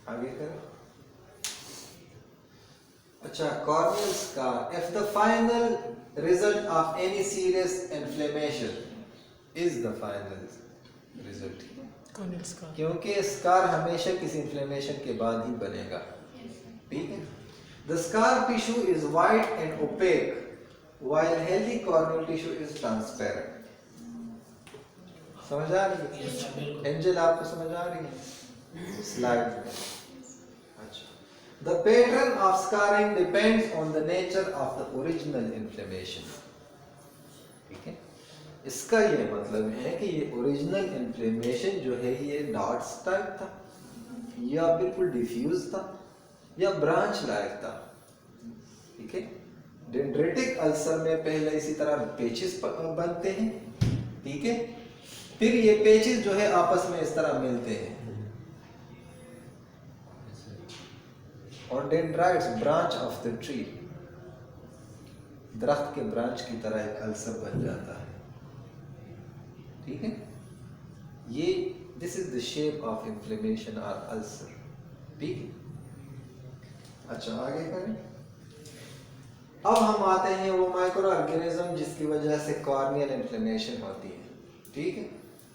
आगे करें। अच्छा, corneal scar, if the final result of any serious inflammation is the final result, corneal scar, क्योंकि scar हमेशा किसी इन्फ्लेमेशन के बाद ही बनेगा, ठीक है। The scar tissue is white and opaque while healthy corneal tissue is transparent. समझ आ रही है एंजल, आपको समझ आ रही है स्लाइड में? अच्छा, the pattern of scarring depends on the nature of the original inflammation, ठीक है। इसका ये मतलब है कि ये ओरिजिनल इन्फ्लेमेशन जो है ये डॉट्स टाइप था, या बिल्कुल डिफ्यूज था, या ब्रांच लायक था, ठीक है। डेंड्रेटिक अल्सर में पहले इसी तरह पेचिस बनते हैं, ठीक है। फिर ये पेचिस जो है आपस में इस तरह मिलते हैं, और dendrites branch of the tree, दरख्त के ब्रांच की तरह एक अल्सर बन जाता है, ठीक है। ये this is the shape of inflammation और अल्सर, ठीक है। अच्छा, आगे करें। अब हम आते हैं वो माइक्रो ऑर्गेनिज्म जिसकी वजह से कॉर्नियल इन्फ्लेमेशन होती है, ठीक है।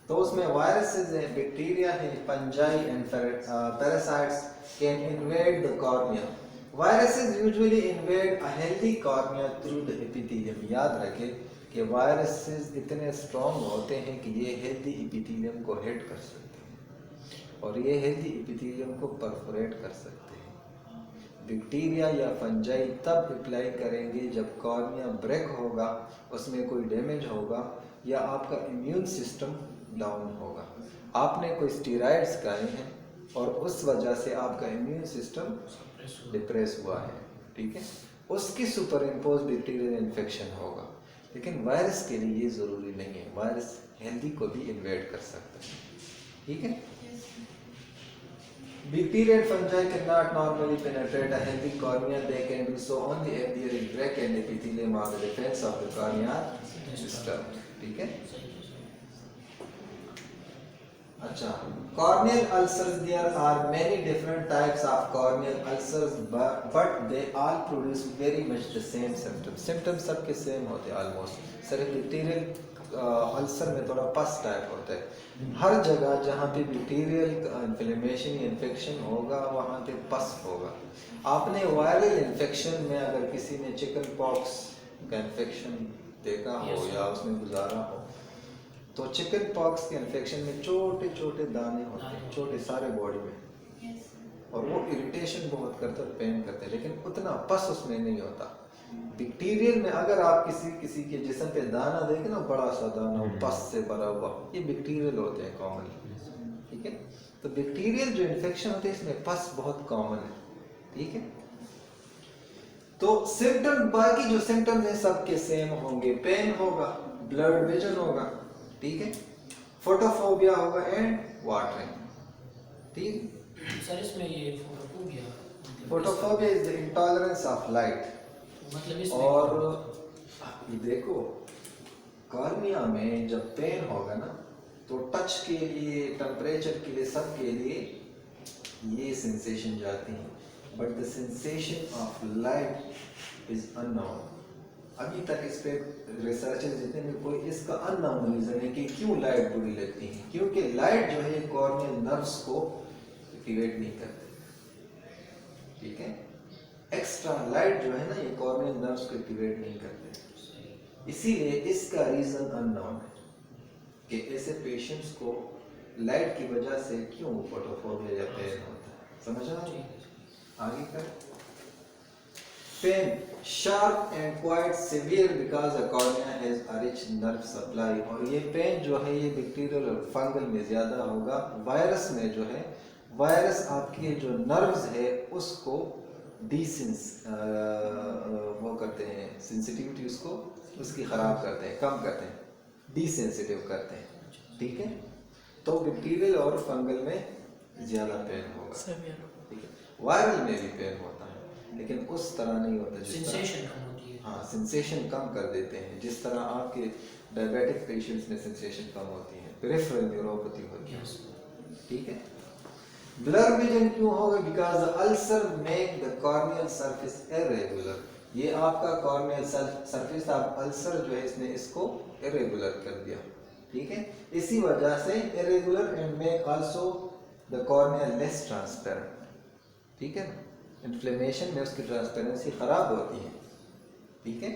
तो उसमें वायरसेस हैं, बैक्टीरिया है, fungi and parasites can invade the cornea. Viruses usually invade a healthy cornea through the epithelium. याद रखें कि वायरसेस इतने स्ट्रॉन्ग होते हैं कि ये हेल्दी एपिथेलियम को हिट कर सकते हैं, और ये हेल्दी एपिथेलियम को परफोरेट कर सकते हैं। बैक्टीरिया या फंजाई तब अप्लाई करेंगे जब कॉर्निया ब्रेक होगा, उसमें कोई डैमेज होगा, या आपका इम्यून सिस्टम डाउन होगा। आपने कोई स्टेरॉइड्स खाए हैं और उस वजह से आपका इम्यून सिस्टम डिप्रेस हुआ है, ठीक है, उसकी सुपर इम्पोज बैक्टीरियल इन्फेक्शन होगा। लेकिन वायरस के लिए ये ज़रूरी नहीं है, वायरस हेल्दी को भी इन्वेड कर सकता है, ठीक है। Bacteria and fungi cannot normally penetrate a healthy cornea. They can do so only if there is break and epithelium or the defense of the cornea is disturbed. ठीक है। अच्छा, corneal ulcers, there are many different types of corneal ulcers, but they all produce very much the same symptoms. Symptoms सबके same होते हैं almost. सिर्फ bacterial ulcer में थोड़ा पस टाइप होता है। हर जगह जहाँ पे बैक्टीरियल इन्फ्लेमेशन या इन्फेक्शन होगा वहाँ पे पस होगा। आपने वायरल इन्फेक्शन में अगर किसी ने चिकन पॉक्स का इन्फेक्शन देखा हो या उसमें गुजारा हो, तो चिकन पॉक्स के इन्फेक्शन में छोटे छोटे दाने होते हैं, छोटे सारे बॉडी में, और वो इरिटेशन बहुत करते हैं, पेन करते हैं, लेकिन उतना पस उसमें नहीं होता। बैक्टीरियल में अगर आप किसी के जिस्म पे दाना देखें ना, बड़ा सा दाना पस से भरा हुआ, ये बैक्टीरियल होते हैं कॉमनली, ठीक है। तो बैक्टीरियल जो इन्फेक्शन होते हैं इसमें पस बहुत कॉमन है, ठीक है। तो सिम्टम, बाकी जो सिम्टम्स हैं सबके सेम होंगे। पेन होगा, ब्लड विजन होगा, ठीक है, फोटोफोबिया होगा एंड वाटरिंग, ठीक। सर इसमें ये photophobia is the intolerance of light. मतलब और ये देखो, कॉर्निया में जब पेन होगा ना, तो टच के लिए, टेम्परेचर के लिए, सब के लिए ये सेंसेशन जाती है, but the sensation of light is unknown. अभी तक इस पे रिसर्चर्स जितने भी, कोई इसका अननोन रीजन है कि क्यों लाइट बुरी लगती है, क्योंकि लाइट जो है कॉर्नियल नर्व्स को एक्टिवेट नहीं करती, ठीक है। एक्स्ट्रा लाइट जो है ना, ये कॉर्नियल नर्व्स को एक्टिवेट नहीं करते, इसीलिए इसका रीजन अननोन है कि ऐसे पेशेंट्स को लाइट की वजह से क्यों फोटोफोबिया या पेन होता है। समझ आ रही है? आगे कर। Pain sharp and quite severe because the cornea has a rich nerve supply. और ये पेन जो है ये बैक्टीरियल और फंगल में ज्यादा होगा। वायरस में जो है, वायरस आपके जो नर्व्स है उसको वो करते हैं, सेंसिटिविटी उसको उसकी खराब करते हैं, कम करते हैं, डिसेंसिटिव करते हैं, ठीक है। तो बैक्टीरियल और फंगल में ज्यादा पेन होगा, ठीक है। वायरल में भी पेन होता है, लेकिन उस तरह नहीं होता जिस सेंसेशन कम होती है। हाँ, सेंसेशन कम कर देते हैं, जिस तरह आपके डायबिटिक पेशेंट्स में सेंसेशन कम होती है, पेरिफेरल न्यूरोपैथी होती है, ठीक है। ब्लर विजन क्यों होगा? Because the ulcer make the corneal surface irregular. ये आपका कॉर्नियल सरफेस, आप अल्सर जो है इसने इसको इरेगुलर कर दिया, ठीक है। इसी वजह से irregular and make also the cornea less transparent, ठीक है। इन्फ्लेमेशन में उसकी ट्रांसपेरेंसी खराब होती है, ठीक है।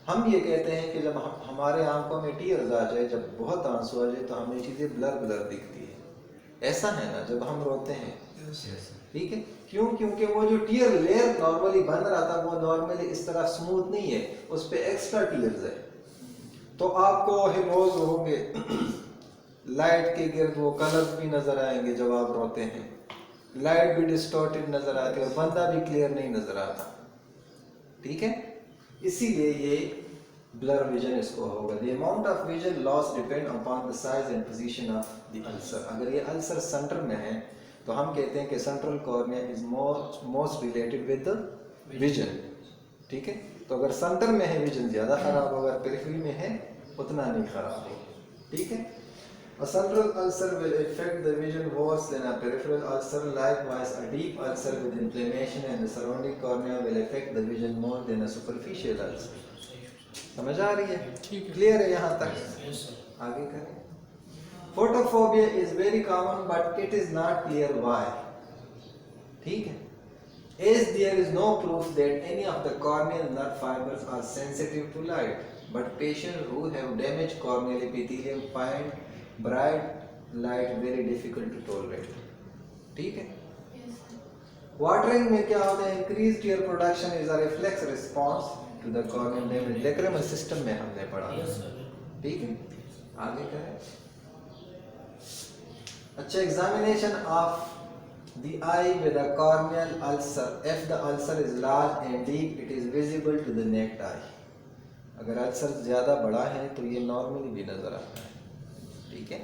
हम ये कहते हैं कि जब हमारे आंखों में टीयर्स आ जाए, जब बहुत आंसू आ जाए, तो हमें चीज़ें ब्लर ब्लर दिखती है। ऐसा है ना जब हम रोते हैं, ठीक है। क्यों? क्योंकि वो जो टीयर लेयर नॉर्मली बन रहा था वो नॉर्मली इस तरह स्मूथ नहीं है, उस पर एक्स्ट्रा टीयर्स है। तो आपको हिरोज होंगे लाइट के गिर्द वो कलर्स भी नजर आएंगे जब आप रोते हैं, लाइट भी डिस्टॉर्टेड नजर आती है और बंदा भी क्लियर नहीं नजर आता, ठीक है। इसीलिए ये ब्लर विजन इसको होगा। The amount of vision loss depend upon the size and position of the ulcer. अगर ये अल्सर सेंटर में है तो हम कहते हैं कि central cornea is most related with the vision, ठीक है। तो अगर सेंटर में है विजन ज्यादा खराब होगा, पेरिफेरी में है उतना नहीं खराब होगा, ठीक है। A central ulcer will affect the vision worse than a peripheral ulcer. Likewise, a deep ulcer with inflammation in the surrounding cornea will affect the vision more than a superficial ulcer. समझ आ रही है? ठीक है। Clear है यहाँ तक? Yes sir. आगे करें। Photophobia is very common, but it is not clear why. ठीक है? As there is no proof that any of the corneal nerve fibers are sensitive to light, but patients who have damaged corneal epithelium find bright light very difficult to tolerate. ठीक है। Watering में क्या होता है? Increase tear production is a reflex response to the corneal damage. Lacrimal system में हमने पढ़ा, yes sir. ठीक है। आगे करें। अच्छा, examination of the eye with a corneal ulcer. If the ulcer is large and deep, it is visible to the naked eye. अगर ulcer ज़्यादा बड़ा है तो ये नॉर्मली भी नज़र आता है, ठीक है।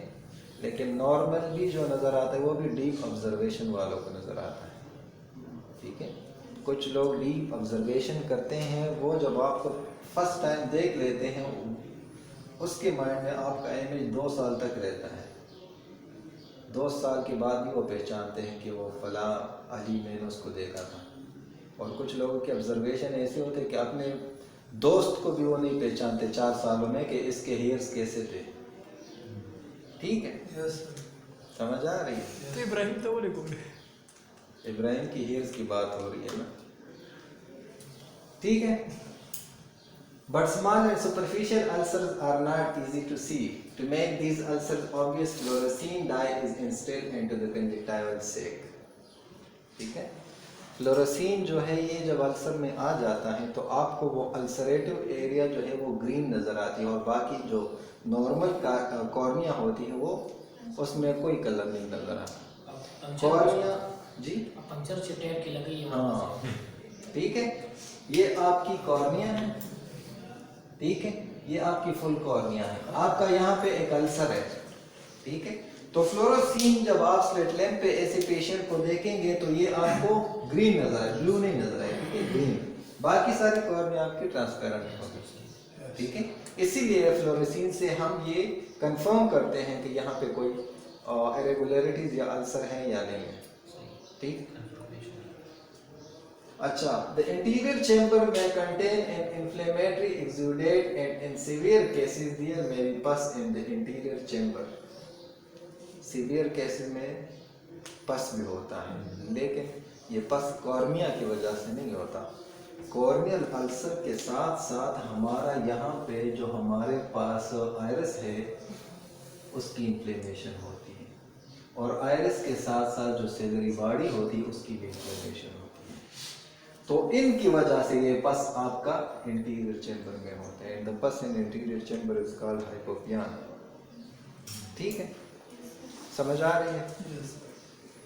लेकिन नॉर्मल भी जो नज़र आता है वो भी डीप ऑब्जर्वेशन वालों को नज़र आता है, ठीक है। कुछ लोग डीप ऑब्जर्वेशन करते हैं, वो जब आपको फर्स्ट टाइम देख लेते हैं उसके माइंड में आपका इमेज 2 साल तक रहता है। 2 साल के बाद भी वो पहचानते हैं कि वो फला अली मैंने उसको देखा था। और कुछ लोगों के ऑब्जर्वेशन ऐसे होते हैं कि अपने दोस्त को भी वो नहीं पहचानते 4 सालों में कि इसके हेयर्स कैसे थे, ठीक है। यस समझ आ रही है? तो इब्राहिम तो बोले कौन? इब्राहिम की हेयर्स की बात हो रही है ना, ठीक है। But small and superficial ulcers are not easy to see. To make these ulcers obvious, fluorescein dye is instilled into the conjunctival sac. ठीक है। फ्लोरोसिन जो है ये जब अल्सर में आ जाता है तो आपको वो अल्सरेटिव एरिया जो है वो ग्रीन नज़र आती है और बाकी जो नॉर्मल कॉर्निया होती है वो उसमें कोई कलर नहीं नज़र आता। कॉर्निया जी पंचर से टैग की लगी है। हाँ, ठीक है। ये आपकी कॉर्निया है, ठीक है। ये आपकी फुल कॉर्निया है, आपका यहाँ पे एक अल्सर है, ठीक है। तो फ्लोरोसिन जब आप स्लिट लैम्प पे ऐसे पेशेंट को देखेंगे तो ये आपको ग्रीन नजर आए, ब्लू नहीं नजर आए, ठीक है, ग्रीन। बाकी सारी कॉर्निया आपकी ट्रांसपेरेंट होगी, ठीक है। इसीलिए फ्लोरोसिन से हम ये कंफर्म करते हैं कि यहाँ पे कोई इरेगुलरिटीज या अल्सर है या नहीं है, ठीक। अच्छा, the anterior chamber may contain an inflammatory exudate and in severe cases there may be pus in the anterior chamber. Severe cases में पस भी होता है, लेकिन ये पस कॉर्निया की वजह से नहीं होता। कॉर्नियल अल्सर के साथ साथ हमारा यहाँ पे जो हमारे पास आयरस है उसकी इन्फ्लेमेशन होती है और आयरस के साथ साथ जो सेलरी बॉडी होती है उसकी भी इन्फ्लेमेशन होती है। तो इनकी वजह से ये पस आपका इंटीरियर चैम्बर में होता है। द पस in interior chamber is called हाइपोपियन, ठीक है। समझ आ रही है?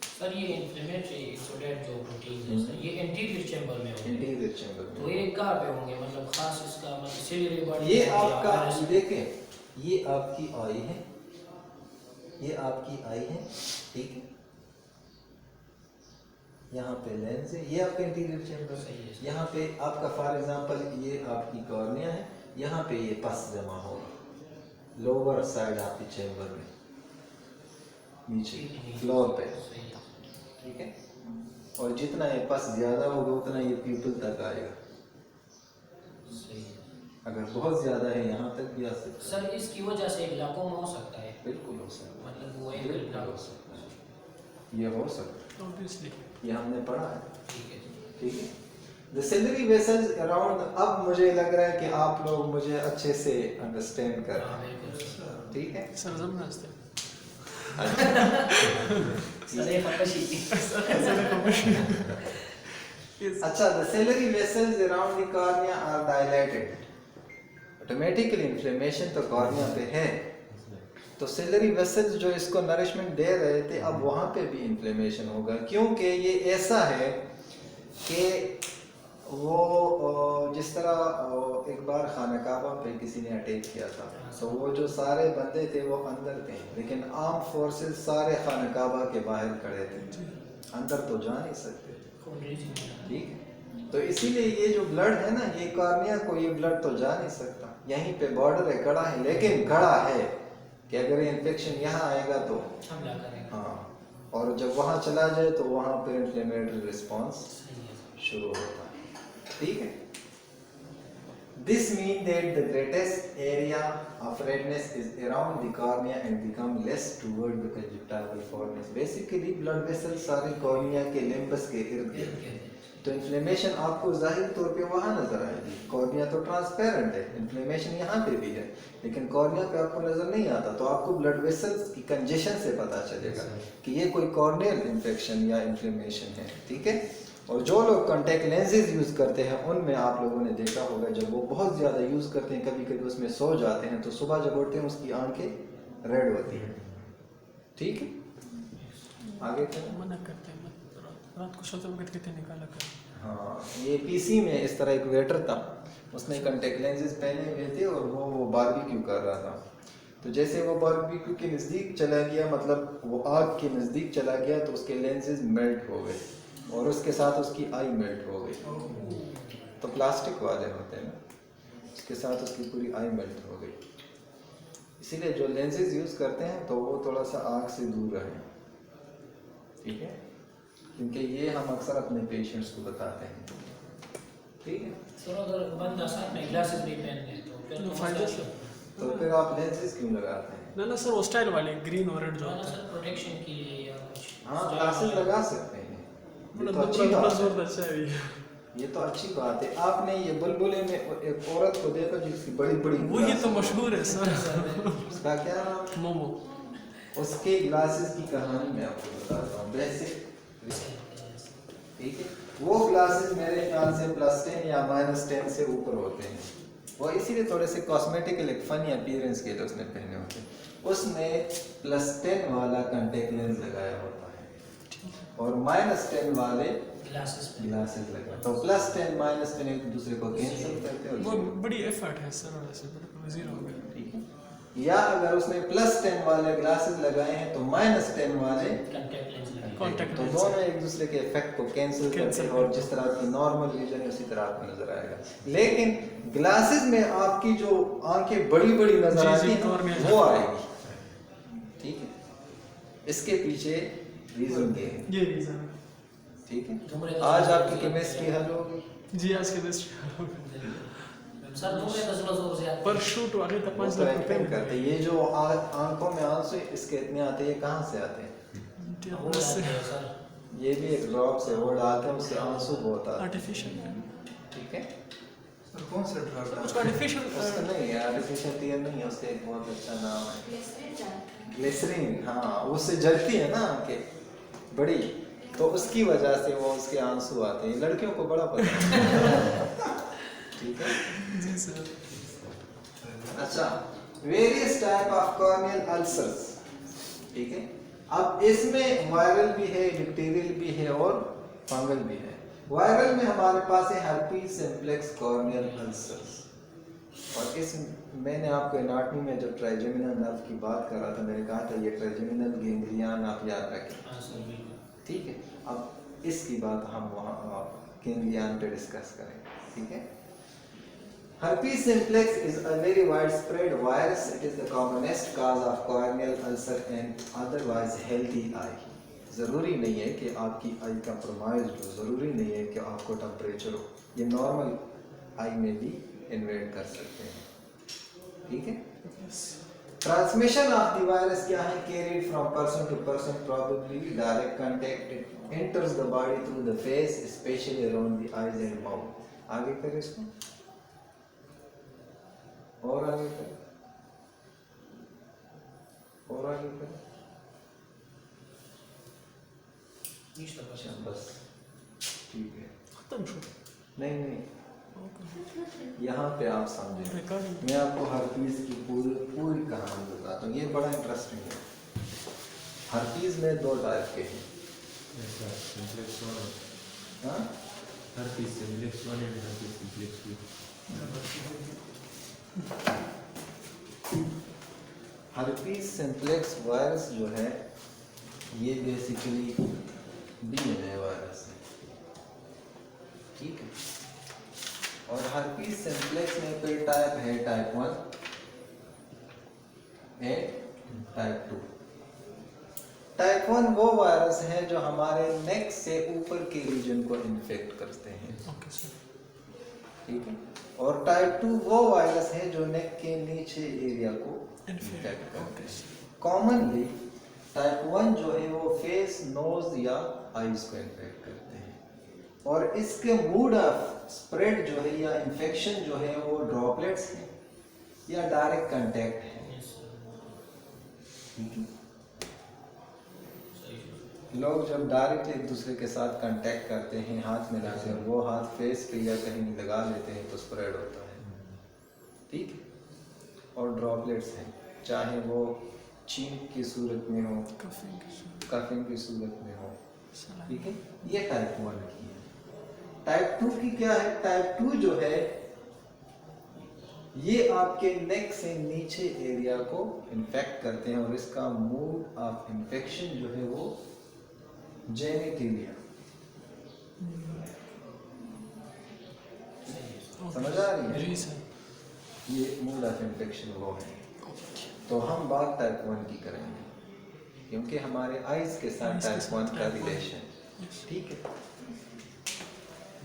सर ये इन्फ्लेमेटरी एक्सोडेट जो प्रोटीन है सर, ये एंटीरियर चैम्बर में होंगे। इंटीरियर चैम्बर तो में ये कहाँ पे होंगे, मतलब खास इसका मतलब सेलुलर बॉडी? ये आपका देखें, ये आपकी आई है, ये आपकी आई है, ठीक है। यहाँ पे लेंस है, ये आपका इंटीरियर चैम्बर है। यहाँ पे आपका फॉर एग्जांपल ये आपकी कॉर्निया है, यहाँ पे ये पस जमा होगा लोअर साइड आपकी चैम्बर में नीचे फ्लोर पे, ठीक है, और जितना ये पस ज़्यादा होगा उतना ये पीपल तक आएगा। सही है। अगर बहुत ज़्यादा है यहाँ तक भी आ सकता है। सर इसकी वजह से ग्लाकोमा हो सकता है, बिल्कुल हो सकता है, मतलब वो एंगल बिल्कुल हो ब्लॉक। सकता है, ये हो सकता ऑब्वियसली है, ये हमने पढ़ा है। ठीक है जी। ठीक है, द सिलरी वेसल्स अराउंड, अब मुझे लग रहा है कि आप लोग मुझे अच्छे से अंडरस्टैंड कर रहे हाँ हैं। बिल्कुल सर। ठीक है, सर जमना असते सर ये फटशी। अच्छा, the ciliary vessels around the cornea are dilated. Automatically inflammation तो कॉर्निया पे है, तो सिलरी वेसल्स जो इसको नरिशमेंट दे रहे थे अब वहाँ पे भी इन्फ्लेमेशन होगा, क्योंकि ये ऐसा है कि वो जिस तरह एक बार खाना काबा पे किसी ने अटैक किया था, तो वो जो सारे बंदे थे वो अंदर थे, लेकिन आर्म फोर्सेस सारे खाना काबा के बाहर खड़े थे, अंदर तो जा नहीं सकते। ठीक है, तो इसीलिए ये जो ब्लड है ना, ये कॉर्निया को ये ब्लड तो जा नहीं सकता, यहीं पे बॉर्डर है, खड़ा है, लेकिन खड़ा है कि अगर ये इन्फेक्शन यहाँ आएगा तो हमला करेगा। हाँ, और जब वहाँ चला जाए तो वहाँ पर इन्फ्लेमेटरी रिस्पॉन्स सही है सर। शुरू होता है। ठीक है, this means that the greatest area of redness is around the cornea and become less toward the conjunctival formation. Basically blood vessels सारे कॉर्निया के लिम्बस के इर्द गिर्द हैं, तो इन्फ्लेमेशन आपको जाहिर तौर पे वहाँ नजर आएगी। कॉर्निया तो ट्रांसपेरेंट है, इन्फ्लेमेशन यहाँ पे भी है, लेकिन कॉर्निया पे आपको नजर नहीं आता, तो आपको ब्लड वेसल्स की कंजेशन से पता चलेगा कि ये कोई कॉर्नियल इन्फेक्शन या इन्फ्लेमेशन है। ठीक है, और जो लोग कॉन्टैक्ट लेंसेज यूज़ करते हैं उनमें आप लोगों ने देखा होगा, जब वो बहुत ज़्यादा यूज़ करते हैं, कभी कभी उसमें सो जाते हैं, तो सुबह जब उठते हैं उसकी आंखें रेड होती हैं। ठीक है, आगे चलो। मना करते हैं मत रात को सोते वक्त कितने निकाला कर। हाँ, ये पीसी में इस तरह एक वेटर था, उसने कॉन्टैक्ट लेंसेज पहने हुए थे और वो बारबेक्यू कर रहा था, तो जैसे वो बारबेक्यू के नज़दीक चला गया, मतलब वो आग के नज़दीक चला गया, तो उसके लेंसेज मेल्ट हो गए और उसके साथ उसकी आई मेल्ट हो गई। तो प्लास्टिक वाले होते हैं ना, उसके साथ उसकी पूरी आई मेल्ट हो गई। इसीलिए जो लेंसेज यूज़ करते हैं तो वो थोड़ा सा आग से दूर रहें। ठीक है, क्योंकि ये हम अक्सर अपने पेशेंट्स को बताते हैं। ठीक है, सर अगर बंदा साथ में ग्लासेस भी पहनते हैं तो फिर तो फायदा मसला सर। तो फिर आप लेंसेज क्यों लगाते हैं? ना ना सर वो स्टाइल वाले ग्रीन और रेड जो है ना होता है। सर, प्रोटेक्शन के लिए या कुछ। हाँ, ग्लासेस लगा सकते हैं, ये बड़ा तो अच्छी बड़ा बात जोर है, अच्छा है ये। ये तो अच्छी बात है। आपने ये बुलबुले में एक औरत को देखा जिसकी बड़ी बड़ी वही तो मशहूर है सर। उसका क्या नाम है? मोमो। उसके ग्लासेस की कहानी मैं आपको बताता हूँ वैसे। ठीक है, वो ग्लासेस मेरे ख्याल से +10 या -10 से ऊपर होते हैं, वो इसीलिए थोड़े से कॉस्मेटिकल एक फनी अपीयरेंस के लिए उसने पहने होते हैं। उसने +10 वाला कॉन्टैक्ट लेंस लगाया होता है और -10 वाले ग्लासेस ग्लासेस लगा, तो +10 -10 एक दूसरे को कैंसिल करते हैं वो और बड़ी एफर्ट है सर, वैसे बिल्कुल जीरो हो गया। ठीक है, या अगर उसने +10 वाले ग्लासेस लगाए हैं तो -10 वाले कॉन्टैक्ट लेंस लगे। Contact तो lens। दोनों एक दूसरे के इफेक्ट को कैंसिल करते हैं और जिस तरह की नॉर्मल विजन है उसी तरह आपको नजर आएगा। लेकिन ग्लासेस में आपकी जो आंखें बड़ी बड़ी नजर जी, आती जी, हैं cornea। वो आएगी। ठीक है, इसके पीछे रीजन ये है। ये रीजन है। ठीक है, धूमरे आज का आपकी जोर केमिस्ट्री हल होगी। जी आज के बेस्ट सर धूमरे का जोर से पर शूट वाले तो वो 5 तो लाख एक्टिंग रुपए करते हैं। ये जो आंखों में आंसू इसके इतने आते हैं, ये कहाँ से आते हैं? हो जाते हैं सर। ये भी एक ड्रॉप से वो डालते हैं, उससे आंसू बहुत आते हैं। आर्टिफिशियल है। ठीक है, सर कौन सा ड्रग उसका आर्टिफिशियल उसका नहीं है, आर्टिफिशियल टीयर नहीं है, उसका एक बहुत अच्छा नाम है ग्लिसरीन। हाँ, उससे जलती है ना आंखें बड़ी, तो उसकी वजह से वो उसके आंसू आते हैं। लड़कियों को बड़ा पता है। ठीक है, जी सर। अच्छा, various type of corneal ulcers. ठीक है, अब इसमें वायरल भी है, बैक्टीरियल भी है और फंगल भी है। वायरल में हमारे पास है herpes simplex corneal ulcers, और इस मैंने आपको एनाटॉमी में जब ट्राइजेमिनल नर्व की बात कर रहा था, मैंने कहा था ये ट्राइजेमिनल गैंग्लियन आप याद रखें। हाँ सर बिल्कुल। ठीक है, अब इसकी बात हम वहाँ गैंग्लियन पे डिस्कस करें। ठीक है, herpes simplex is a very widespread virus. It is the commonest cause of corneal ulcer and otherwise healthy eye. ज़रूरी नहीं है कि आपकी आई का प्रमाइज हो, ज़रूरी नहीं है कि आपको टेम्परेचर हो, ये नॉर्मल आई में भी इन्वेट कर सकते हैं, ठीक है। ट्रांसमिशन ऑफ द वायरस क्या है? Carried from person to person, probably direct contact, it enters the body through the face, specially around the eyes and mouth. आगे करें इसको, और आगे करें, और आगे करें। अच्छा बस ठीक है, खत्म शो। नहीं नहीं, ओके। यहाँ पे आप समझें। रिकॉर्डिंग। मैं आपको हर्पीज की पूरी कहानी बताता हूँ, ये बड़ा इंटरेस्टिंग है। हर्पीज में 2 टाइप के हैं। सिंप्लेक्स 1, हाँ, herpes simplex 1 and herpes simplex 2. Herpes simplex virus जो है ये बेसिकली डीएनए वायरस है, ठीक है। और हर्पीज सिंप्लेक्स में कोई टाइप है, टाइप 1 एंड टाइप 2। टाइप 1 वो वायरस है जो हमारे नेक से ऊपर के रीजन को इन्फेक्ट करते हैं, ओके सर। ठीक है। और टाइप 2 वो वायरस है जो नेक के नीचे एरिया को इन्फेक्ट करते ओके हैं। सर। कॉमनली टाइप 1 जो है वो फेस, नोज या आईज को इन्फेक्ट करते हैं, और इसके मोड ऑफ स्प्रेड जो है या इन्फेक्शन जो है वो ड्रॉपलेट्स है या डायरेक्ट कांटेक्ट है, ठीक है। लोग जब डायरेक्ट एक दूसरे के साथ कांटेक्ट करते हैं, हाथ मिलाते हैं, वो हाथ फेस पे या कहीं लगा लेते हैं तो स्प्रेड होता है, ठीक है। और ड्रॉपलेट्स हैं, चाहे वो छींक की सूरत में हो, कफिंग की सूरत में हो, ठीक है। ये टाइप 1 की है। टाइप 2 की क्या है? टाइप 2 जो है ये आपके नेक से नीचे एरिया को इन्फेक्ट करते हैं, और इसका मोड ऑफ इन्फेक्शन जो है वो जेनिटिलिया। समझ आ रही है? जी सर। ये मोड ऑफ इन्फेक्शन वो है। तो हम बात टाइप 1 की करेंगे, क्योंकि हमारे आइज के साथ टाइप 1 का रिलेशन, ठीक है।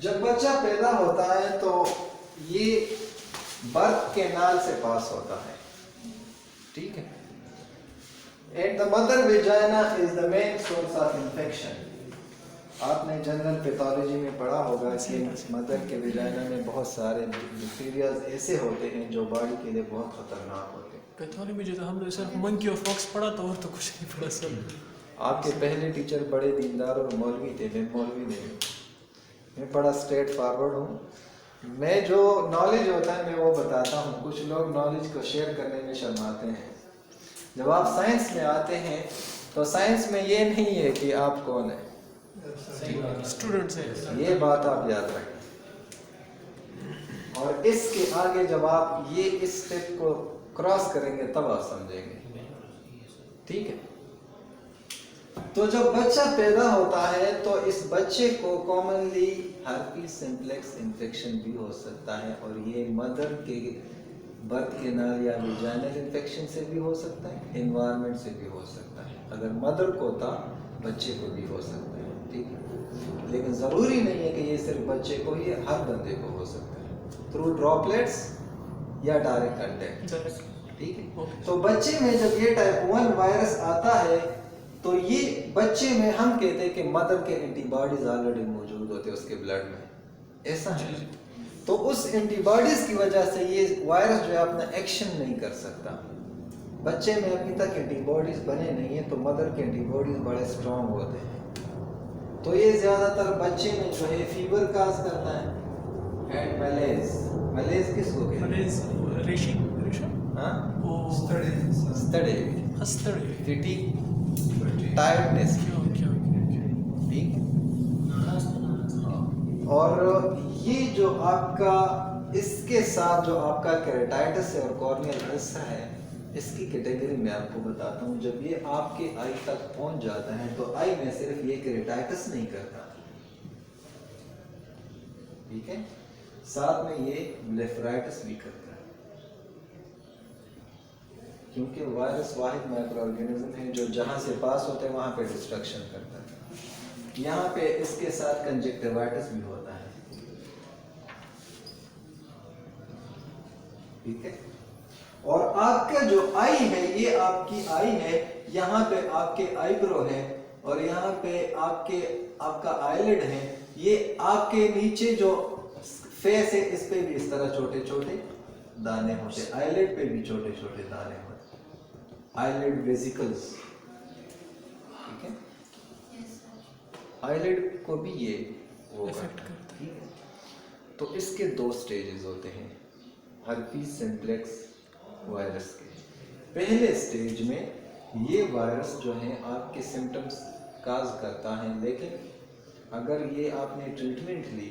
जब बच्चा पैदा होता है तो ये बर्थ कैनाल से पास होता है, ठीक है। And the mother vagina is the main source of infection. आपने जनरल पैथोलॉजी में पढ़ा होगा कि मदर के वेजाइना में बहुत सारे बैक्टीरियाज ऐसे होते हैं जो बॉडी के लिए बहुत खतरनाक होते हैं। पैथोलॉजी में जो था हमने सिर्फ मंकी और फॉक्स पढ़ा था, और तो कुछ नहीं पढ़ा सर। आपके पहले टीचर बड़े दीनदार और मौलवी थे, मैं मौलवी नहीं हूँ, मैं बड़ा स्ट्रेट फॉरवर्ड हूँ। मैं जो नॉलेज होता है मैं वो बताता हूँ। कुछ लोग नॉलेज को शेयर करने में शर्माते हैं। जब आप साइंस में आते हैं तो साइंस में ये नहीं है कि आप कौन है, स्टूडेंट्स है। ये बात आप याद रखें। और इसके आगे जब आप ये इस स्टेप को क्रॉस करेंगे तब आप समझेंगे, ठीक है। तो जब बच्चा पैदा होता है तो इस बच्चे को कॉमनली हर्पीज सिंप्लेक्स इन्फेक्शन भी हो सकता है, और ये मदर के बर्थ कैनाल या वेजाइनल इन्फेक्शन से भी हो सकता है, एनवायरनमेंट से भी हो सकता है। अगर मदर को था बच्चे को भी हो सकता है, ठीक है। लेकिन ज़रूरी नहीं है कि ये सिर्फ बच्चे को ही, हर बंदे को हो सकता है, थ्रू ड्रॉपलेट्स या डायरेक्ट कंटेक्ट, ठीक है। तो बच्चे में जब ये टाइप 1 वायरस आता है तो ये बच्चे में हम कहते हैं कि मदर के एंटीबॉडीज ऑलरेडी मौजूद होते हैं उसके ब्लड में, ऐसा है। तो उस एंटीबॉडीज की वजह से ये वायरस जो है अपना एक्शन नहीं कर सकता। बच्चे में अभी तक एंटीबॉडीज बने नहीं है, तो मदर के एंटीबॉडीज बड़े स्ट्रॉन्ग होते हैं। तो ये ज्यादातर बच्चे में जो है फीवर काज करता है एंड मलेज। मलेज किसको कहते हैं? रेशम हाँ, Studies. स्तड़े, हस्तड़े। फिटीग, टायर्डनेस, क्या ठीक। और ये जो आपका इसके साथ जो आपका केरेटाइटिस है और कॉर्नियल अल्सर है, इसकी कैटेगरी में आपको बताता हूँ। जब ये आपके आई तक पहुंच जाता है तो आई में सिर्फ ये केरेटाइटिस नहीं करता, ठीक है, साथ में ये ब्लेफराइटिस भी करता है, क्योंकि वायरस वाहिद माइक्रो ऑर्गेनिज्म है जो जहाँ से पास होते हैं वहाँ पे डिस्ट्रक्शन करता है। यहाँ पे इसके साथ कंजक्टिवाइटिस भी होता है, ठीक है। और आपका जो आई है, ये आपकी आई है, यहाँ पे आपके आईब्रो है और यहाँ पे आपका आईलिड है। ये आपके नीचे जो फेस है इस पे भी इस तरह छोटे छोटे दाने होते हैं, आईलिड पे भी छोटे छोटे दाने होते हैं, आईलिड वेसिकल्स, ठीक है। आईलिड को भी ये वो इफेक्ट करता है, करता है। ठीक है। तो इसके 2 स्टेजेस होते हैं हर्पीज सिम्प्लेक्स वायरस के। पहले स्टेज में ये वायरस जो है आपके सिम्टम्स काज करता है, लेकिन अगर ये आपने ट्रीटमेंट ली,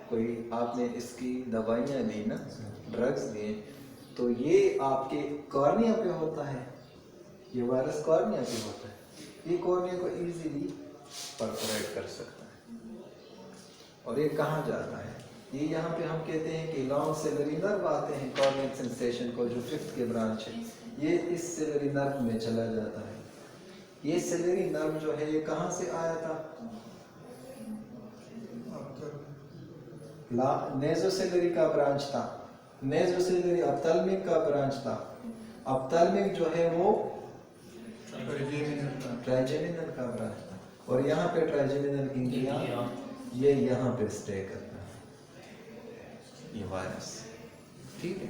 कोई आपने इसकी दवाइयाँ ली ना, ड्रग्स लिए, तो ये आपके कॉर्निया पे होता है, ये वायरस कॉर्निया पे होता है। ये कॉर्निया को इजीली परफोरेट कर सकता है। और ये कहाँ जाता है? ये यहाँ पे हम कहते हैं कि लॉन्ग सेलरी नर्व आते हैं कॉर्नियल सेंसेशन को, जो 5th के ब्रांच है, ये इस सेलरी नर्व में चला जाता है। ये सेलरी नर्व जो है ये कहाँ से आया था? नेजोसेलरी का ब्रांच था, नेजोसेलरी अप्थल्मिक का ब्रांच था। अप्थल्मिक जो है वो ट्राइजेमिनल का ब्रांच था, और यहाँ पे ट्राइजेमिनल गिंगलिया ये यहाँ पे स्टे करता है ये वायरस, ठीक है।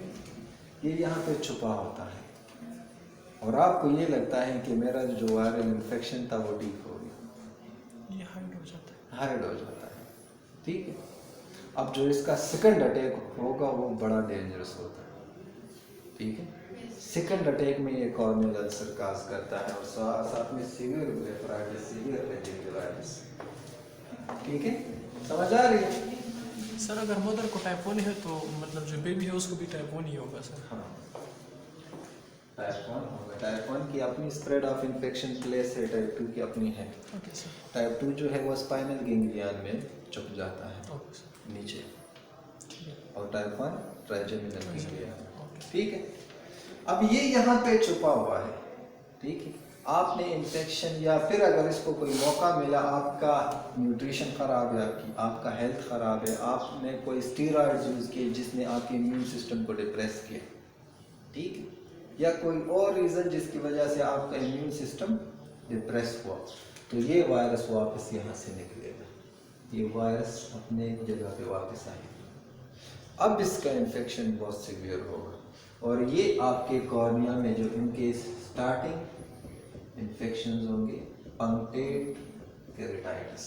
ये यहाँ पे छुपा होता है और आपको ये लगता है कि मेरा जो वायरल इन्फेक्शन था वो ठीक हो गया, ये हाइड हो जाता है। हाइड हो जाता है, ठीक है। अब जो इसका सेकंड अटैक होगा वो बड़ा डेंजरस होता है, ठीक है। सेकंड अटैक में ये कॉर्नियल अल्सर काज करता है और साथ में सीवियर ब्लेफराइटिस, सीवियर कंजक्टिवाइटिस, ठीक है। समझ आ रही है? सर अगर मदर को टाइप 1 है तो मतलब जो बेबी है उसको भी टाइप 1 ही होगा सर? हाँ, टाइप 1 होगा। टाइप 1 की अपनी स्प्रेड ऑफ इन्फेक्शन प्लेस है, टाइप 2 की अपनी है। Okay sir. टाइप 2 जो है वो स्पाइनल गैंग्लियन में छुप जाता है ओके सर, नीचे, ठीक है। और टाइप 1 ट्राइजेमिनल गैंग्लियन, ओके। ठीक है। अब ये यहाँ पे छुपा हुआ है, ठीक है। आपने इन्फेक्शन या फिर अगर इसको कोई मौका मिला, आपका न्यूट्रिशन ख़राब है, आपका हेल्थ ख़राब है, आपने कोई स्टीरॉइड्स यूज़ किए जिसने आपके इम्यून सिस्टम को डिप्रेस किया, ठीक है, या कोई और रीज़न जिसकी वजह से आपका इम्यून सिस्टम डिप्रेस हुआ, तो ये वायरस वापस यहाँ से निकलेगा, ये वायरस अपने जगह पे वापस आएगा। अब इसका इन्फेक्शन बहुत सीवियर होगा और ये आपके कॉर्निया में जो इनके स्टार्टिंग इन्फेक्शंस होंगे, पंक्टेट केरेटाइटिस,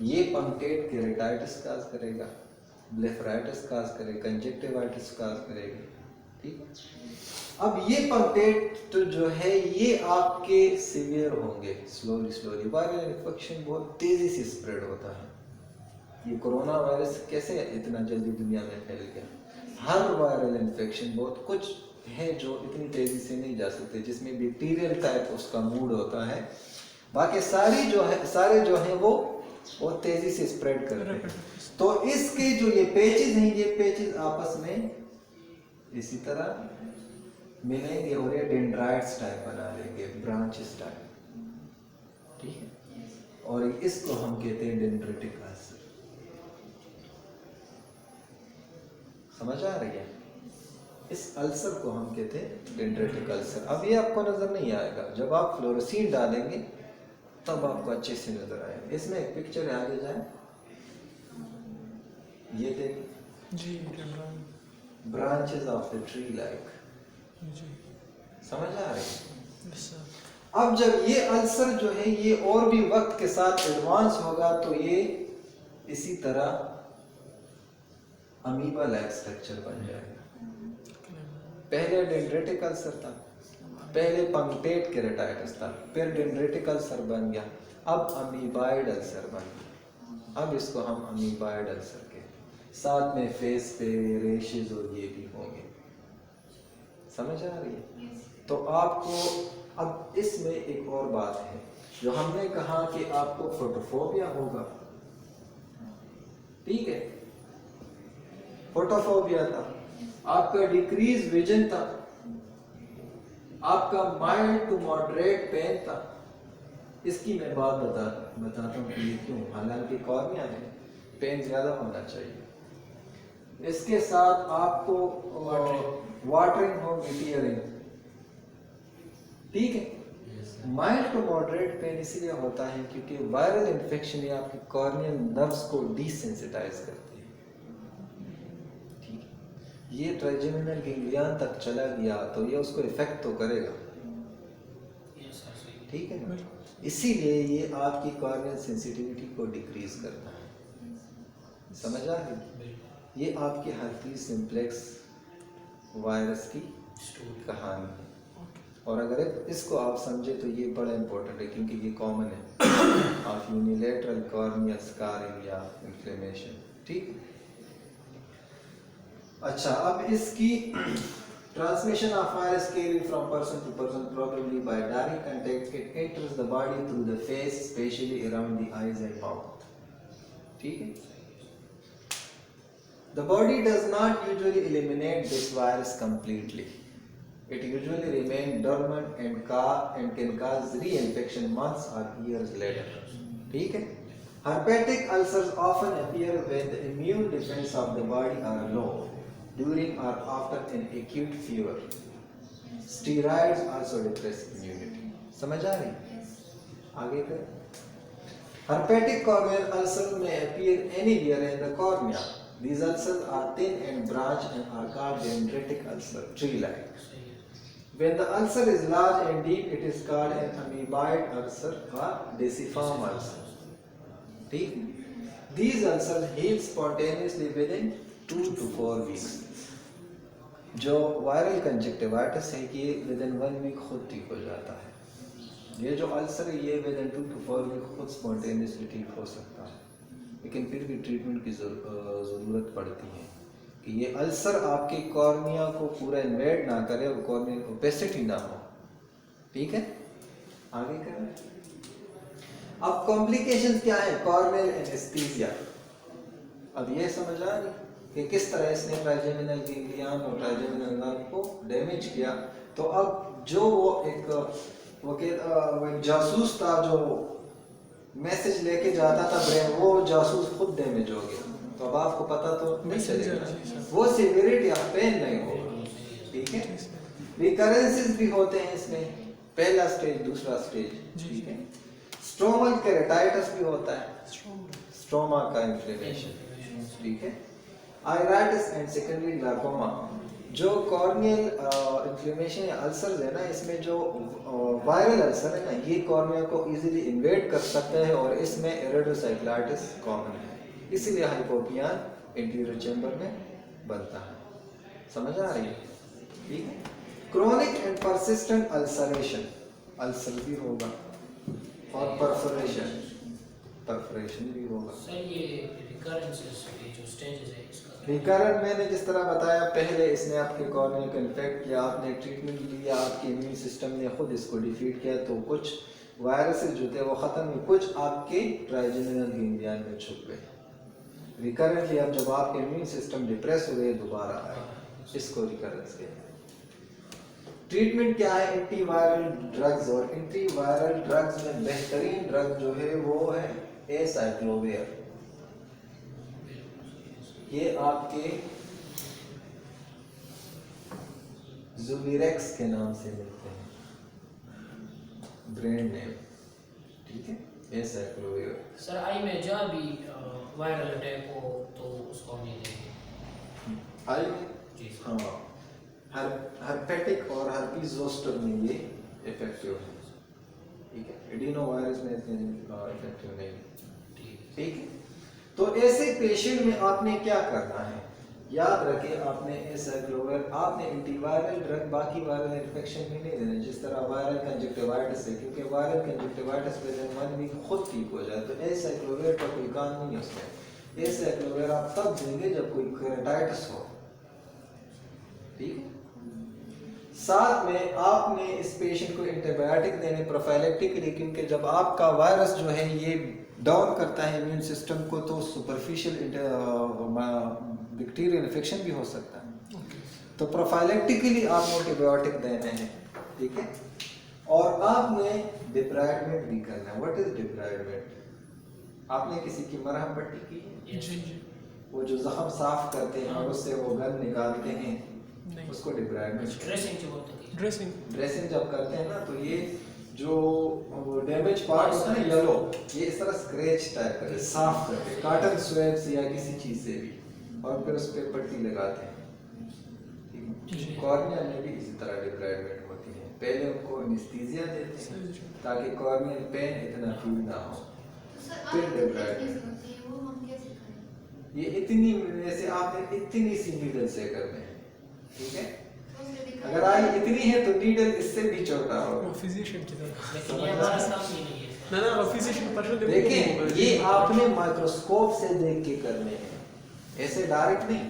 ये पंक्टेट केरेटाइटिस काज करेगा, ब्लेफराइटिस काज करेगा, कंजक्टिवाइटिस काज करेगा, ठीक। अब ये पंक्टेट तो जो है ये आपके सीवियर होंगे, स्लोली वायरल इन्फेक्शन बहुत तेजी से स्प्रेड होता है। ये कोरोना वायरस कैसे इतना जल्दी दुनिया में फैल गया? हर वायरल इन्फेक्शन बहुत कुछ है जो इतनी तेजी से नहीं जा सकते, जिसमें बैक्टीरियल टाइप उसका मूड होता है, बाकी सारे जो है वो बहुत तेजी से स्प्रेड करते हैं। तो इसके जो ये पेचेस हैं, ये पेचेस आपस में इसी तरह मिलेंगे और ये डेंड्राइट्स टाइप बना लेंगे, ब्रांचेस टाइप, ठीक है। और इसको हम कहते हैं डेंड्रिटिक अल्सर। समझ आ रही है? इस अल्सर को हम कहते हैं डेंड्रिटिक अल्सर। अब ये आपको नजर नहीं आएगा, जब आप फ्लोरोसीन डालेंगे तब आपको अच्छे से नजर आएगा। इसमें एक पिक्चर है, आगे जाए, ये देखिए जी, branches of the tree like, जी समझ आ रही है? Yes sir. अब जब ये अल्सर जो है ये और भी वक्त के साथ एडवांस होगा तो ये इसी तरह अमीबा लाइक स्ट्रक्चर बन जाएगा। पहले डेंड्रिटिक अल्सर था, पहले पंक्टेट केरेटाइटिस था, फिर डेंड्रिटिक अल्सर बन गया, अब अमीबाइड अल्सर बन गया। अब इसको हम अमीबाइड अल्सर के साथ में फेस पे रेशेस और ये भी होंगे। समझ आ रही है? तो आपको अब इसमें एक और बात है, जो हमने कहा कि आपको फोटोफोबिया होगा, ठीक है, फोटोफोबिया था, आपका डिक्रीज विजन था, आपका माइल्ड टू मॉडरेट पेन था। इसकी मैं बात बताता हूँ कि ये क्यों, हालांकि कॉर्निया में पेन ज़्यादा होना चाहिए। इसके साथ आपको वाटरिंग होगी, टीयरिंग, ठीक है। माइल्ड टू मॉडरेट पेन इसलिए होता है क्योंकि वायरल इन्फेक्शन ये आपके कॉर्नियल नर्व्स को डिसेंसिटाइज करती है, ठीक है। ये ट्राइजेमिनल गैंग्लियन तक चला गया तो ये उसको इफेक्ट तो करेगा, Yes, sir, सही। ठीक है ना। इसीलिए ये आपकी कॉर्नियल सेंसिटिविटी को डिक्रीज करता है, समझ आ गई। बिल्कुल। ये आपके हर्पीज सिम्प्लेक्स वायरस की Story। कहानी है। और अगर इसको आप समझे तो ये बड़ा इंपॉर्टेंट है क्योंकि ये कॉमन है ऑफ यूनिलेटरल कॉर्नियल स्कारिंग या इन्फ्लेमेशन, ठीक। अच्छा, अब इसकी transmission of virus carry from person to person probably by direct contact. It enters the body through the face specially around the eyes and mouth, ठीक है। The body does not usually eliminate this virus completely. It usually remains dormant and can cause reinfection months or years later. ठीक है? Herpetic ulcers often appear when the immune defense of the body are low during or after an acute fever. Steroids also depress immunity. समझ आ रही? आगे करें. Herpetic corneal ulcer may appear anywhere in the cornea. These ulcers are thin and branched and are called dendritic ulcer, tree-like. When the ulcer is large and deep, it is called an amoeboid ulcer or deciform ulcer. ठीक? These ulcers heal spontaneously within 2 to 4 weeks. जो viral conjunctivitis है ये within 1 week खुद ठीक हो जाता है। ये जो अल्सर है ये within 2 to 4 week खुद spontaneously ठीक हो सकता है, लेकिन फिर भी ट्रीटमेंट की ज़रूरत पड़ती है कि ये अल्सर आपके कॉर्निया को पूरा इन्वेड ना करे और कॉर्नियल ओपेसिटी ना हो, ठीक है। आगे करें। अब कॉम्प्लिकेशंस क्या है कॉर्नियल एनेस्थीसिया। अब ये समझ आ रही कि किस तरह इसने ट्राइजेमिनल गैंग्लियन और ट्राइजेमिनल नर्व को डैमेज किया। तो अब जो वो एक जासूस था जो मैसेज लेके जाता था ब्रेन, वो जासूस खुद डैमेज हो गया। तो अब आपको पता तो नहीं चलेगा, वो सिवियरिटी ऑफ पेन नहीं होगा, ठीक है। रिकरेंसेस भी होते हैं इसमें, पहला स्टेज दूसरा स्टेज, ठीक है। स्ट्रोमल केराटाइटिस भी होता है, स्ट्रोमा का इन्फ्लेमेशन, ठीक है। आयराइटिस एंड सेकेंडरी ग्लाइकोमा, जो कॉर्नियल इन्फ्लेमेशन या अल्सर्स है ना, इसमें जो वायरल अल्सर है ना, ये कॉर्निया को इजीली इन्वेड कर सकता है और इसमें इरिडोसाइक्लाइटिस कॉमन है, इसीलिए हाइपोपियन इंटीरियर चैम्बर में बनता है। समझ आ रही है, ठीक है। Chronic and persistent ulceration, ulcer भी होगा और परफोरेशन भी होगा। सर ये रिकरेंसेस के जो स्टेजेस है इसका रिकरेंट मैंने जिस तरह बताया पहले, इसने आपके कॉर्निया को इन्फेक्ट किया, आपने ट्रीटमेंट लिया, आपके इम्यून सिस्टम ने खुद इसको डिफीट किया, तो कुछ वायरसेस जो थे वो ख़त्म हुए, कुछ आपके ट्राइजेमिनल गैंग्लियन में छुप गए। रिकरेंटली अब जब आपके इम्यून सिस्टम डिप्रेस हुए दोबारा आए, इसको रिकरेंस कहते हैं। ट्रीटमेंट क्या है? एंटीवायरल ड्रग्स, और एंटीवायरल ड्रग्स में बेहतरीन ड्रग जो है वो है एसाइक्लोविर। ये आपके जुबिरेक्स के नाम से मिलते हैं, ब्रांड नेम, ठीक है, एसाइक्लोविर। सर आई में जहाँ भी वायरल अटैक हो तो उसको हम ये देंगे। आई में जी हाँ, हर्पेटिक और हर्पीज जोस्टर में ये इफेक्टिव है, ठीक है। एडिनो वायरस में इतने इफेक्टिव नहीं है, ठीक है। तो ऐसे पेशेंट में आपने क्या करना है, याद रखें, आपने एसाइक्लोविर, आपने एंटीवायरल ड्रग बाकी वायरल इन्फेक्शन में नहीं देना, जिस तरह वायरल कंजक्टिवाइटिस है, क्योंकि वायरल कंजक्टिवाइटिस विदिन 1 वीक खुद ठीक हो जाए, तो एसाइक्लोविर का कोई काम नहीं है उसमें। एसाइक्लोविर आप तब देंगे जब कोई केराटाइटिस हो, ठीक है। साथ में आपने इस पेशेंट को एंटीबायोटिक देने प्रोफाइलेक्टिकली, क्योंकि जब आपका वायरस जो है ये डाउन करता है इम्यून सिस्टम को, तो सुपरफिशियल बैक्टीरियल इन्फेक्शन भी हो सकता है। तो प्रोफाइलेक्टिकली आप एंटीबायोटिक देने हैं। ठीक है। और आपने डिब्राइडमेंट भी करना है। What is debridement? आपने किसी की मरहम पट्टी की है? जी जी वो जो जख्म साफ करते हैं और उससे वो गंद निकालते हैं, नहीं उसको डिब्राइडमेंट। ड्रेसिंग जो बोलते हैं ड्रेसिंग ड्रेसिंग जब करते हैं ना, तो ये जो डैमेज पार्ट होता है ना येलो, ये इस तरह स्क्रैच टाइप करके साफ करके कॉटन स्वेब से या किसी चीज से भी, और फिर उस पर पट्टी लगाते हैं। ठीक है। कॉर्निया में भी इसी तरह डिब्राइडमेंट होती है। पहले उनको एनेस्थीसिया देते हैं ताकि कॉर्नियल पेन इतना फील ना हो। फिर डिब्राइडमेंट। ये इतनी, जैसे आपने इतनी सी नीडल से करने हैं, ठीक है। अगर आई इतनी है तो नीडल इससे भी छोटा होगा। वो फिजिशियन की तरह। लेकिन ये हमारा काम ही नहीं है। ना वो फिजिशियन पर्सन देखें, ये आपने माइक्रोस्कोप से देख के करने हैं, ऐसे डायरेक्ट नहीं।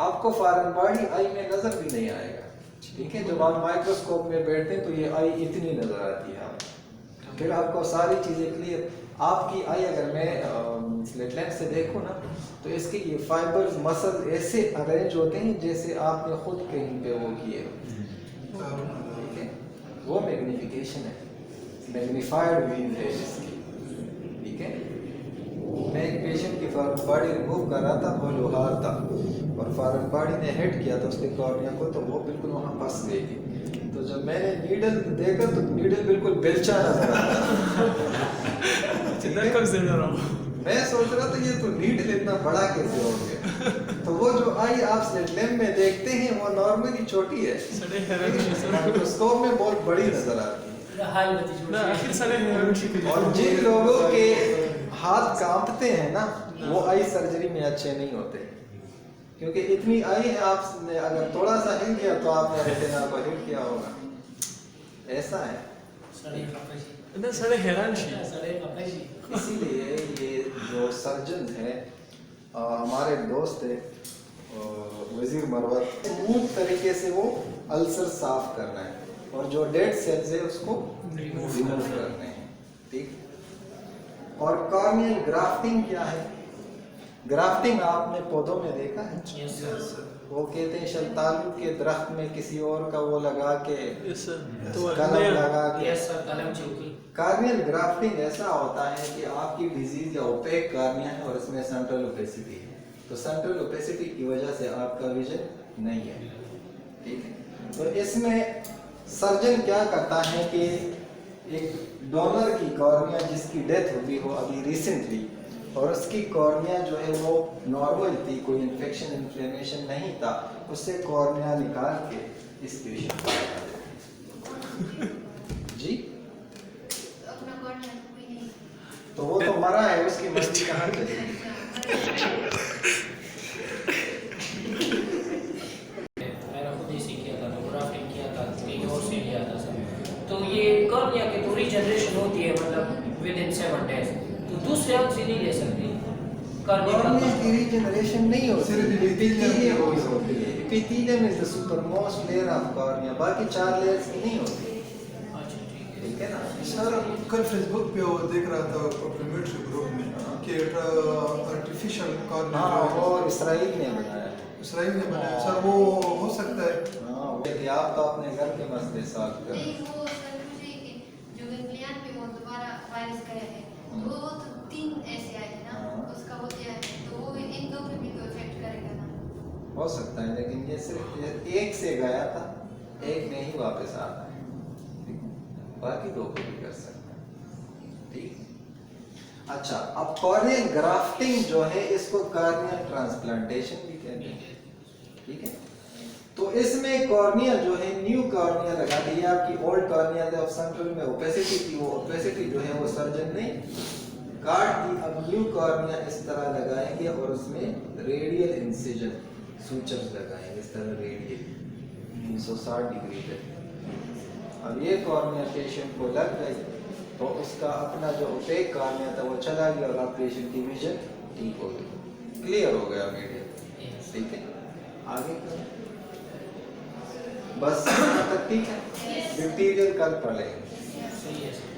आपको फॉरेन बॉडी आई में नजर भी नहीं आएगा, ठीक है। जब आप माइक्रोस्कोप में बैठते हैं तो ये आई इतनी नजर आती है आपको, फिर आपको सारी चीजें क्लियर। आपकी आई अगर मैं स्लिट लेंस से देखूं ना, तो इसके ये फाइबर्स मसल ऐसे अरेंज होते हैं जैसे आपने खुद कहीं पे वो किए हो, ठीक है। वो मैग्निफिकेशन है, मैग्नीफाइड व्यू है इसकी, ठीक है। मैं एक पेशेंट की फॉरेन बॉडी रिमूव कर रहा था, वो लोहार था और फॉरेन बॉडी ने हिट किया था उसके कॉर्निया को, तो वो बिल्कुल वहाँ फंस गई थी। तो जब मैंने नीडल देखा तो नीडल बिल्कुल बेलचा नजर आ रहा मैं सोच रहा था ये तो नीडल इतना बड़ा कैसे हो गया। तो वो जो आई आप स्लिट लैम्प में देखते हैं वो नॉर्मली छोटी है, माइक्रोस्कोप में बहुत बड़ी नजर आती है। और जिन लोगों के हाथ कांपते हैं ना, वो आई सर्जरी में अच्छे नहीं होते, क्योंकि इतनी आई है, आपने अगर थोड़ा सा हिल गया तो आपने रेटिना को हिट किया होगा, ऐसा है। इसीलिए ये जो सर्जन है, हमारे दोस्त है वजीर मरवत, स्मूथ तरीके से वो अल्सर साफ करना है और जो डेड सेल्स है उसको रिमूव करने हैं, ठीक। और कॉर्नियल ग्राफ्टिंग क्या है? ग्राफ्टिंग आपने पौधों में देखा है? वो कहते हैं शलतालू के दरख्त में किसी और का वो लगा के कलम लगा के। कार्नियल ग्राफ्टिंग ऐसा होता है कि आपकी डिजीज या ओपेक कार्निया है और इसमें सेंट्रल ओपेसिटी है, तो सेंट्रल ओपेसिटी की वजह से आपका विजन नहीं है, ठीक है। तो इसमें सर्जन क्या करता है कि एक डोनर की कॉर्निया जिसकी डेथ हुई हो अभी रिसेंटली, और उसकी कॉर्निया जो है वो नॉर्मल थी, कोई इन्फेक्शन इन्फ्लेमेशन नहीं था, उससे कॉर्निया निकाल के इस पेशेंट को लगा देते हैं। जी, तो वो तो मरा है, उसकी मर्जी कहाँ चलेगी? मैंने खुद ही किया था, ग्राफ्टिंग किया था, कहीं और से लिया था सर। तो ये कॉर्निया की तो रीजनरेशन होती है, मतलब विद इन 7 days, तो दूसरे आंख से नहीं ले सकते। कॉर्निया की रीजनरेशन नहीं होती, सिर्फ एपिथेलियम होती है। Epithelium is the supermost layer of cornea, बाकी 4 लेयर्स की नहीं होती, अच्छा ठीक है। ठीक है ना। सर कल फेसबुक पे वो देख रहा था कम्प्लीमेंट्री ग्रुप में कि आर्टिफिशियल कॉर्निया हाँ, वो इसराइल ने बनाया है। इसराइल ने बनाया। सर वो हो सकता है? हाँ, वो आप तो अपने घर के मसले सॉल्व कर। नहीं, वो सर मुझे कि जो गैंग्लियन पे वो दोबारा वायरस गया है, तो वो तो 3 ऐसे आए थे ना, उसका वो क्या है, तो वो इन दो पे भी तो इफेक्ट करेगा ना। हो सकता है, लेकिन ये सिर्फ एक से गया था, एक में ही वापस आता है, ठीक है? बाकी 2 को भी कर सकता है, ठीक। अच्छा, अब कॉर्नियल ग्राफ्टिंग जो है इसको कॉर्नियल ट्रांसप्लांटेशन भी कहते हैं, ठीक है। तो इसमें कॉर्निया जो है न्यू कॉर्निया लगा दी, आपकी ओल्ड कॉर्निया ऑफ सेंट्रल में ओपेसिटी थी, वो ओपेसिटी जो है वो सर्जन ने काट दी। अब न्यू कॉर्निया इस तरह लगाएंगे और उसमें रेडियल इंसिजन सूचर्स लगाएंगे, इस तरह रेडियल 360 डिग्री पे। अब ये कॉर्निया पेशेंट को लग गई तो उसका अपना जो ओपेक कॉर्निया था वो चला गया और पेशेंट की विजन ठीक हो गई, क्लियर हो गया मीडिया, ठीक है। आगे करें, बस यहाँ तक ठीक है। मटेरियल कल पढ़ेंगे। सही है सर।